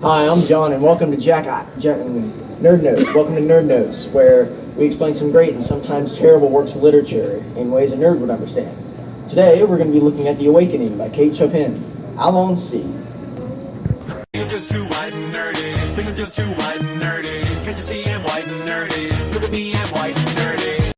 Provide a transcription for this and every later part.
Hi, I'm John, and welcome to Nerd Notes. Welcome to Nerd Notes, where we explain some great and sometimes terrible works of literature in ways a nerd would understand. Today, we're going to be looking at The Awakening by Kate Chopin. Allons-y. I'm just too white and nerdy. Think I'm just too white and nerdy. Can't you see I'm white and nerdy? Look at me, I'm white and nerdy.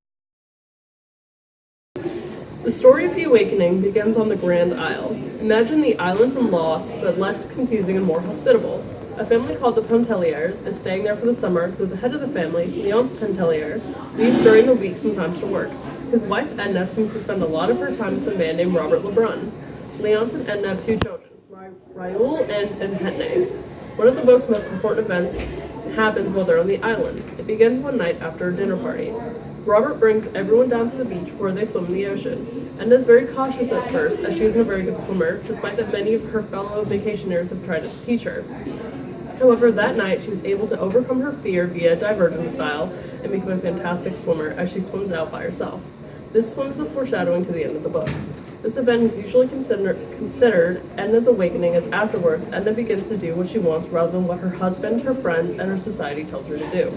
The story of The Awakening begins on the Grand Isle. Imagine the island from Lost, but less confusing and more hospitable. A family called the Pontelliers is staying there for the summer, though the head of the family, Leonce Pontellier, leaves during the week sometimes to work. His wife, Edna, seems to spend a lot of her time with a man named Robert Lebrun. Leonce and Edna have two children, Raoul and Entente. One of the book's most important events happens while they're on the island. It begins one night after a dinner party. Robert brings everyone down to the beach where they swim in the ocean. Edna is very cautious at first, as she isn't a very good swimmer, despite that many of her fellow vacationers have tried to teach her. However, that night she is able to overcome her fear via divergence style and become a fantastic swimmer as she swims out by herself. This swim is a foreshadowing to the end of the book. This event is usually considered Edna's awakening, as afterwards Edna begins to do what she wants rather than what her husband, her friends, and her society tells her to do.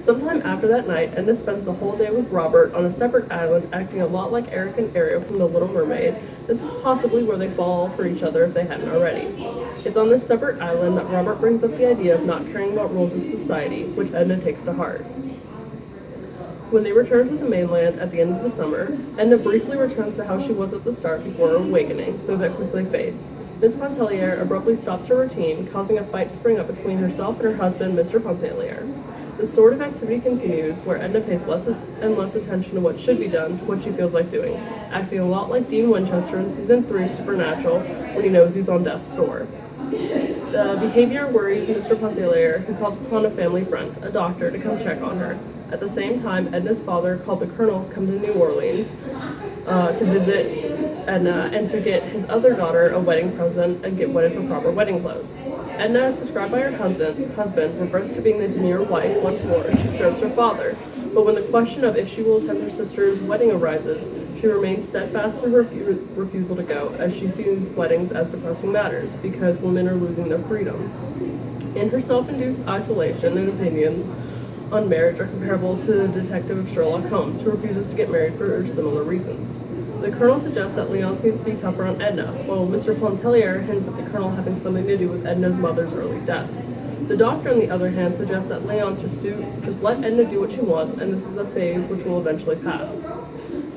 Sometime after that night, Edna spends the whole day with Robert on a separate island, acting a lot like Eric and Ariel from The Little Mermaid. This is possibly where they fall for each other if they hadn't already. It's on this separate island that Robert brings up the idea of not caring about rules of society, which Edna takes to heart. When they return to the mainland at the end of the summer, Edna briefly returns to how she was at the start before her awakening, though that quickly fades. Miss Pontellier abruptly stops her routine, causing a fight to spring up between herself and her husband, Mr. Pontellier. This sort of activity continues, where Edna pays less and less attention to what should be done to what she feels like doing, acting a lot like Dean Winchester in Season 3 Supernatural when he knows he's on death's door. The behavior worries Mr. Pontellier, who calls upon a family friend, a doctor, to come check on her. At the same time, Edna's father called the Colonel to come to New Orleans to visit Edna and to get his other daughter a wedding present and get wedded for proper wedding clothes. Edna, as described by her husband, reverts to being the demure wife once more as she serves her father. But when the question of if she will attend her sister's wedding arises, she remains steadfast in her refusal to go, as she sees weddings as depressing matters, because women are losing their freedom. In her self-induced isolation and opinions on marriage are comparable to the detective of Sherlock Holmes, who refuses to get married for similar reasons. The Colonel suggests that Leonce needs to be tougher on Edna, while Mr. Pontellier hints at the Colonel having something to do with Edna's mother's early death. The doctor, on the other hand, suggests that Leonce just let Edna do what she wants, and this is a phase which will eventually pass.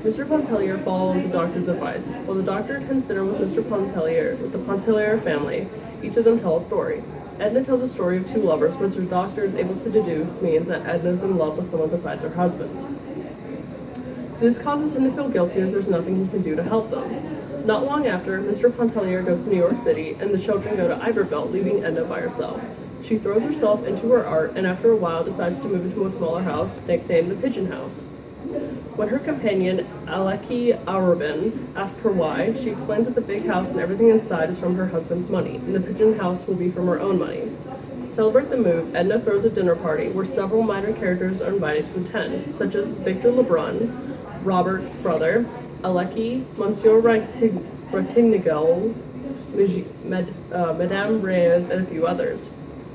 Mr. Pontellier follows the doctor's advice. While the doctor attends dinner with the Pontellier family, each of them tell a story. Edna tells a story of two lovers, which the doctor is able to deduce means that Edna is in love with someone besides her husband. This causes him to feel guilty, as there's nothing he can do to help them. Not long after, Mr. Pontellier goes to New York City, and the children go to Iberville, leaving Edna by herself. She throws herself into her art, and after a while decides to move into a smaller house, nicknamed the Pigeon House. When her companion, Aleki Arabin, asks her why, she explains that the big house and everything inside is from her husband's money, and the pigeon house will be from her own money. To celebrate the move, Edna throws a dinner party where several minor characters are invited to attend, such as Victor Lebrun, Robert's brother, Aleki, Monsieur Ratignolle, Madame Reyes, and a few others.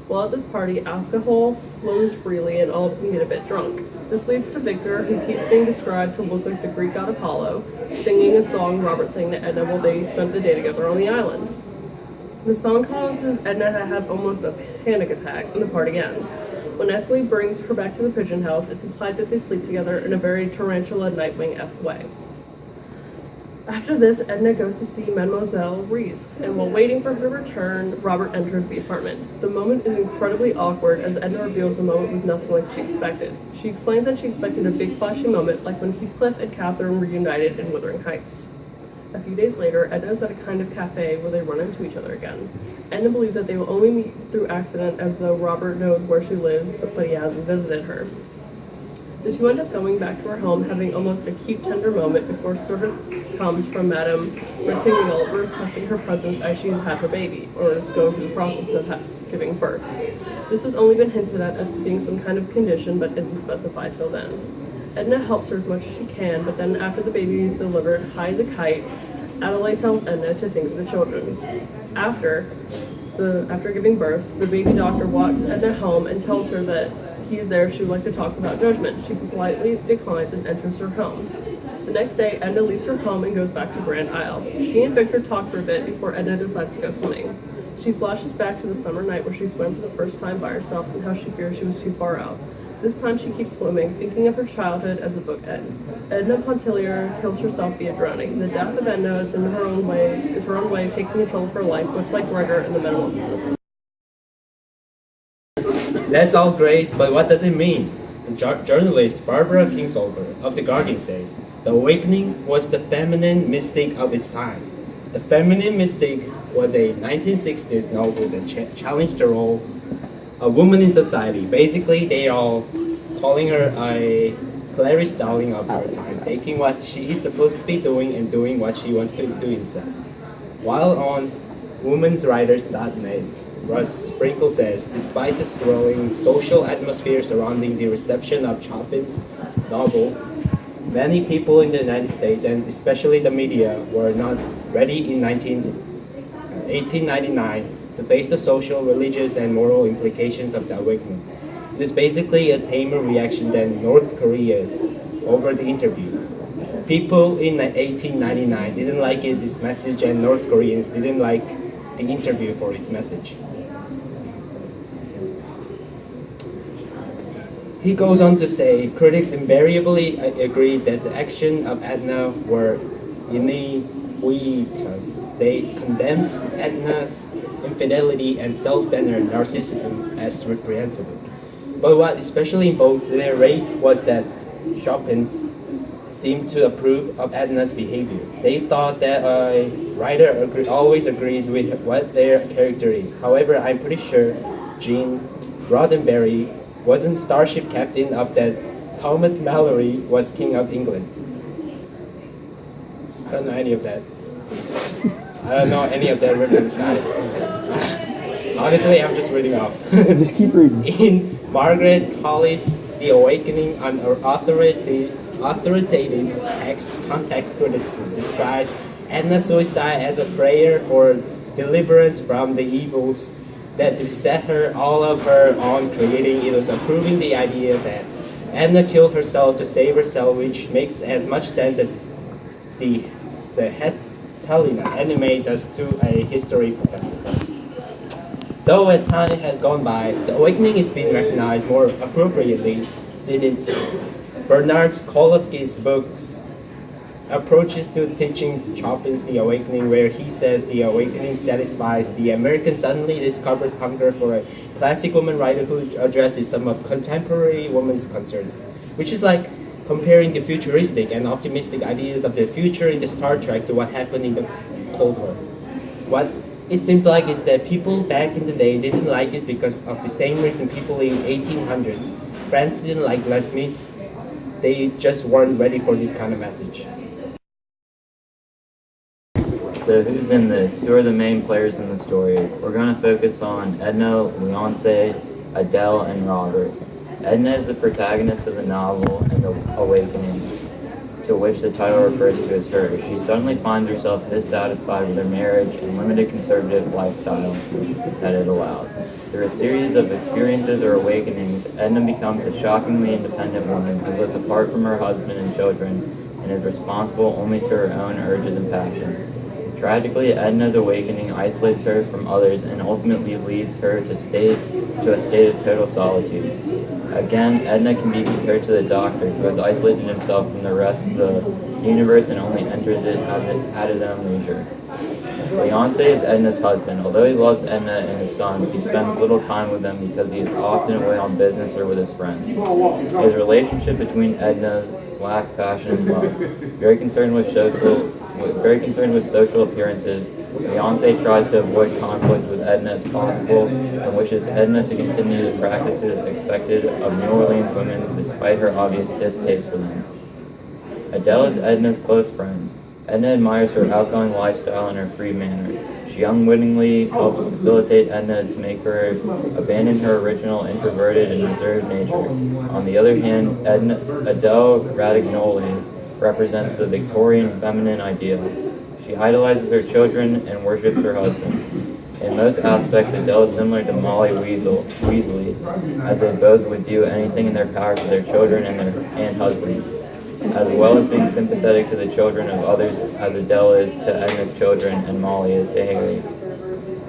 While at this party, alcohol flows freely and all of them get a bit drunk. This leads to Victor, who keeps being described to look like the Greek god Apollo, singing a song Robert sang to Edna while they spent the day together on the island. The song causes Edna to have almost a panic attack, and the party ends. When Ethel brings her back to the pigeon house, it's implied that they sleep together in a very Tarantula Nightwing-esque way. After this, Edna goes to see Mademoiselle Reisz, and while waiting for her return, Robert enters the apartment. The moment is incredibly awkward, as Edna reveals the moment was nothing like she expected. She explains that she expected a big flashy moment, like when Heathcliff and Catherine reunited in Wuthering Heights. A few days later, Edna is at a kind of cafe where they run into each other again. Edna believes that they will only meet through accident, as though Robert knows where she lives, but he hasn't visited her. The two end up going back to her home, having almost a cute, tender moment before a servant comes from Madame Ratignolle requesting her presence as she has had her baby, or is going through the process of giving birth. This has only been hinted at as being some kind of condition, but isn't specified till then. Edna helps her as much as she can, but then after the baby is delivered, high as a kite, Adelaide tells Edna to think of the children. After, After giving birth, the baby doctor walks Edna home and tells her that he is there if she would like to talk without judgment. She politely declines and enters her home. The next day, Edna leaves her home and goes back to Grand Isle. She and Victor talk for a bit before Edna decides to go swimming. She flashes back to the summer night where she swam for the first time by herself and how she fears she was too far out. This time she keeps swimming, thinking of her childhood as a bookend. Edna Pontellier kills herself via drowning. The death of Edna is her own way of taking control of her life, much like Gregor in the Metamorphosis. That's all great, but what does it mean? The journalist Barbara Kingsolver of The Guardian says, "The Awakening was the feminine mystic of its time." The Feminine Mystic was a 1960s novel that challenged the role of women in society. Basically, they are calling her a Clarice Starling of her time, taking what she is supposed to be doing and doing what she wants to do instead. While on womenswriters.net, Russ Sprinkle says, despite the swirling social atmosphere surrounding the reception of Chopin's novel, many people in the United States, and especially the media, were not ready in 1899 to face the social, religious, and moral implications of the awakening. It is basically a tamer reaction than North Korea's over the interview. People in 1899 didn't like its message, and North Koreans didn't like the interview for its message. He goes on to say, critics invariably agreed that the action of Edna were iniquitous. They condemned Edna's infidelity and self-centered narcissism as reprehensible. But what especially invoked their rage was that Chopins seemed to approve of Edna's behavior. They thought that a writer always agrees with what their character is. However, I'm pretty sure Gene Roddenberry wasn't starship captain of that Thomas Mallory was king of England. I don't know any of that. I don't know any of that reference, guys. Honestly, I'm just reading off. Just keep reading. In Margaret Holly's The Awakening, an authoritative text context criticism describes Edna's suicide as a prayer for deliverance from the evils that beset her. All of her own creating, it was approving the idea that Edna killed herself to save herself, which makes as much sense as the Helena anime does to a history professor. Though as time has gone by, the awakening is being recognized more appropriately, cited Bernard Kolosky's books approaches to teaching Chopin's The Awakening, where he says the awakening satisfies the American suddenly discovered hunger for a classic woman writer who addresses some of contemporary women's concerns, which is like comparing the futuristic and optimistic ideas of the future in the Star Trek to what happened in the Cold War. What it seems like is that people back in the day didn't like it because of the same reason people in 1800s. France didn't like Les Mis. They just weren't ready for this kind of message. So who's in this? Who are the main players in the story? We're going to focus on Edna, Leonce, Adele, and Robert. Edna is the protagonist of the novel and the awakening, to which the title refers to as her. She suddenly finds herself dissatisfied with her marriage and limited conservative lifestyle that it allows. Through a series of experiences or awakenings, Edna becomes a shockingly independent woman who lives apart from her husband and children and is responsible only to her own urges and passions. Tragically, Edna's awakening isolates her from others and ultimately leads her to a state of total solitude. Again, Edna can be compared to the Doctor, who has isolated himself from the rest of the universe and only enters it at his own leisure. Leonce is Edna's husband. Although he loves Edna and his sons, he spends little time with them because he is often away on business or with his friends. His relationship between Edna lacks passion and love. Very concerned with social appearances, Leonce tries to avoid conflict with Edna as possible and wishes Edna to continue the practices expected of New Orleans women despite her obvious distaste for them. Adele is Edna's close friend. Edna admires her outgoing lifestyle and her free manner. She unwittingly helps facilitate Edna to make her abandon her original introverted and reserved nature. On the other hand, Adele Radignoli represents the Victorian feminine ideal. She idolizes her children and worships her husband. In most aspects, Adele is similar to Molly Weasley, as they both would do anything in their power for their children and husbands, as well as being sympathetic to the children of others as Adele is to Edna's children and Molly is to Harry.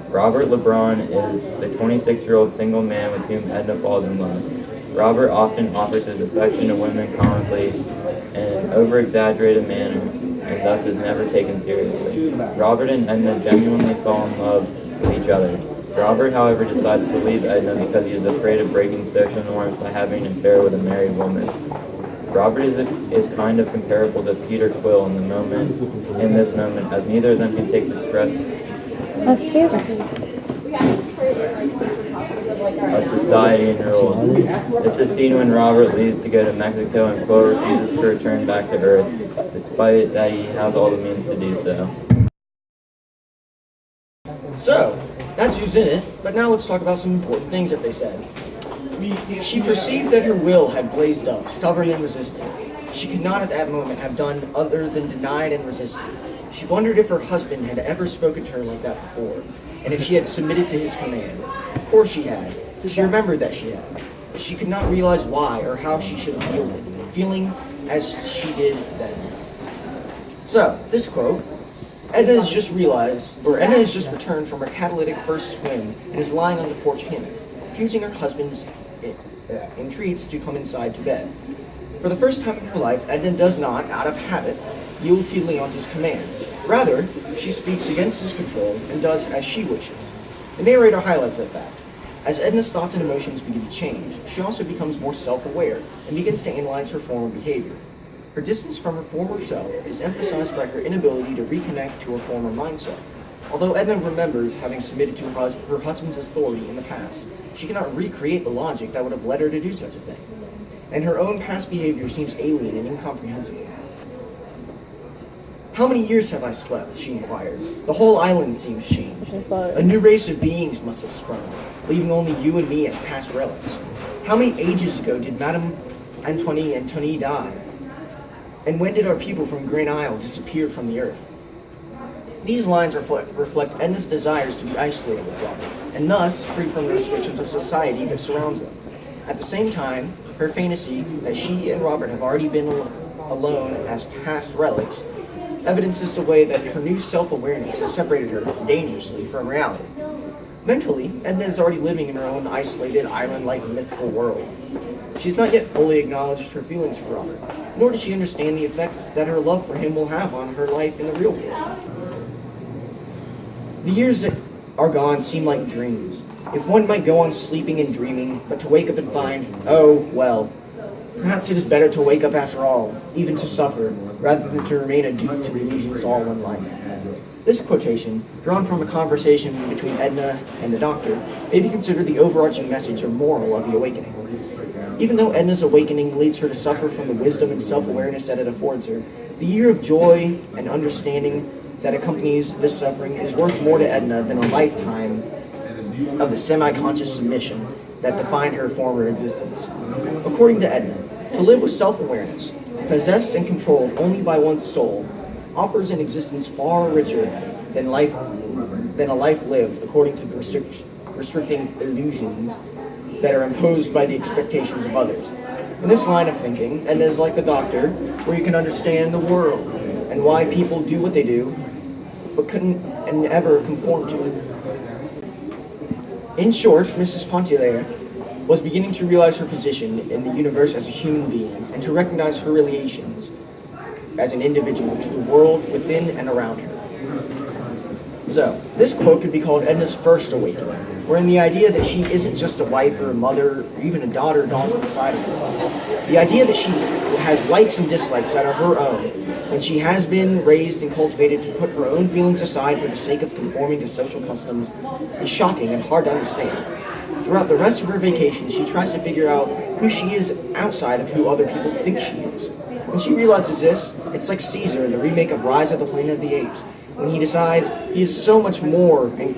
Robert LeBron is the 26-year-old single man with whom Edna falls in love. Robert often offers his affection to women comically in an over-exaggerated manner, and thus is never taken seriously. Robert and Edna genuinely fall in love with each other. Robert, however, decides to leave Edna because he is afraid of breaking social norms by having an affair with a married woman. Robert is kind of comparable to Peter Quill in this moment, as neither of them can take the stress of society and rules. This is seen when Robert leaves to go to Mexico and Quill refuses to return back to Earth, despite that he has all the means to do so. So, that's who's in it, but now let's talk about some important things that they said. She perceived that her will had blazed up, stubborn and resistant. She could not at that moment have done other than denied and resisted. She wondered if her husband had ever spoken to her like that before, and if she had submitted to his command. Of course she had. She remembered that she had. But she could not realize why or how she should have yielded, feeling as she did then. So, this quote, Edna has just returned from her catalytic first swim and is lying on the porch hammock, refusing her husband's entreats to come inside to bed. For the first time in her life, Edna does not, out of habit, yield to Leonce's command. Rather, she speaks against his control and does as she wishes. The narrator highlights that fact. As Edna's thoughts and emotions begin to change, she also becomes more self-aware and begins to analyze her former behavior. Her distance from her former self is emphasized by her inability to reconnect to her former mindset. Although Edna remembers having submitted to her husband's authority in the past, she cannot recreate the logic that would have led her to do such a thing. And her own past behavior seems alien and incomprehensible. "How many years have I slept?" she inquired. "The whole island seems changed. A new race of beings must have sprung, leaving only you and me as past relics. How many ages ago did Madame Antonie die? And when did our people from Green Isle disappear from the earth?" These lines reflect Edna's desires to be isolated with Robert, and thus free from the restrictions of society that surrounds them. At the same time, her fantasy that she and Robert have already been alone as past relics evidences the way that her new self-awareness has separated her dangerously from reality. Mentally, Edna is already living in her own isolated, island-like mythical world. She's not yet fully acknowledged her feelings for Robert, nor does she understand the effect that her love for him will have on her life in the real world. The years that are gone seem like dreams. If one might go on sleeping and dreaming, but to wake up and find, oh, well, perhaps it is better to wake up after all, even to suffer, rather than to remain a dupe to illusions all in life. This quotation, drawn from a conversation between Edna and the doctor, may be considered the overarching message or moral of the awakening. Even though Edna's awakening leads her to suffer from the wisdom and self-awareness that it affords her, the year of joy and understanding that accompanies this suffering is worth more to Edna than a lifetime of the semi-conscious submission that defined her former existence. According to Edna, to live with self-awareness, possessed and controlled only by one's soul, offers an existence far richer than a life lived according to the restricting illusions that are imposed by the expectations of others. In this line of thinking, Edna is like the doctor, where you can understand the world and why people do what they do, but couldn't and never conform to it. In short, Mrs. Pontellier was beginning to realize her position in the universe as a human being and to recognize her relations as an individual to the world within and around her. So, this quote could be called Edna's first awakening, wherein the idea that she isn't just a wife or a mother or even a daughter dawns inside of her. The idea that she has likes and dislikes that are her own, and she has been raised and cultivated to put her own feelings aside for the sake of conforming to social customs, is shocking and hard to understand. Throughout the rest of her vacation, she tries to figure out who she is outside of who other people think she is. When she realizes this, it's like Caesar in the remake of Rise of the Planet of the Apes, when he decides he is so much more and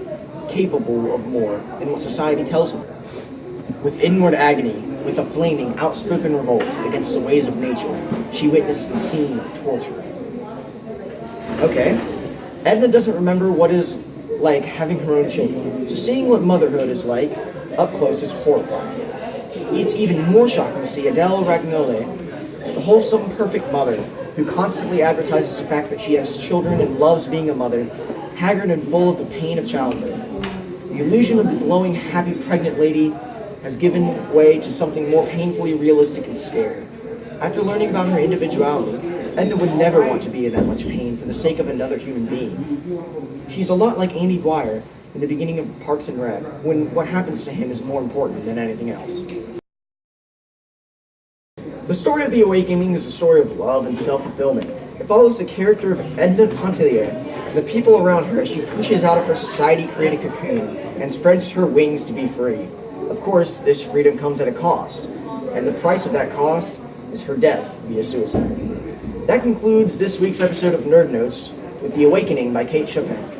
capable of more than what society tells him. With inward agony, with a flaming, outspoken revolt against the ways of nature, she witnessed the scene of torture. Okay, Edna doesn't remember what is like having her own children. So seeing what motherhood is like up close is horrifying. It's even more shocking to see Adele Ragnole, the wholesome, perfect mother who constantly advertises the fact that she has children and loves being a mother, haggard and full of the pain of childbirth. The illusion of the glowing, happy, pregnant lady has given way to something more painfully realistic and scary. After learning about her individuality, Edna would never want to be in that much pain for the sake of another human being. She's a lot like Andy Dwyer in the beginning of Parks and Rec, when what happens to him is more important than anything else. The story of The Awakening is a story of love and self-fulfillment. It follows the character of Edna Pontellier and the people around her as she pushes out of her society-created cocoon and spreads her wings to be free. Of course, this freedom comes at a cost, and the price of that cost is her death via suicide. That concludes this week's episode of Nerd Notes with The Awakening by Kate Chopin.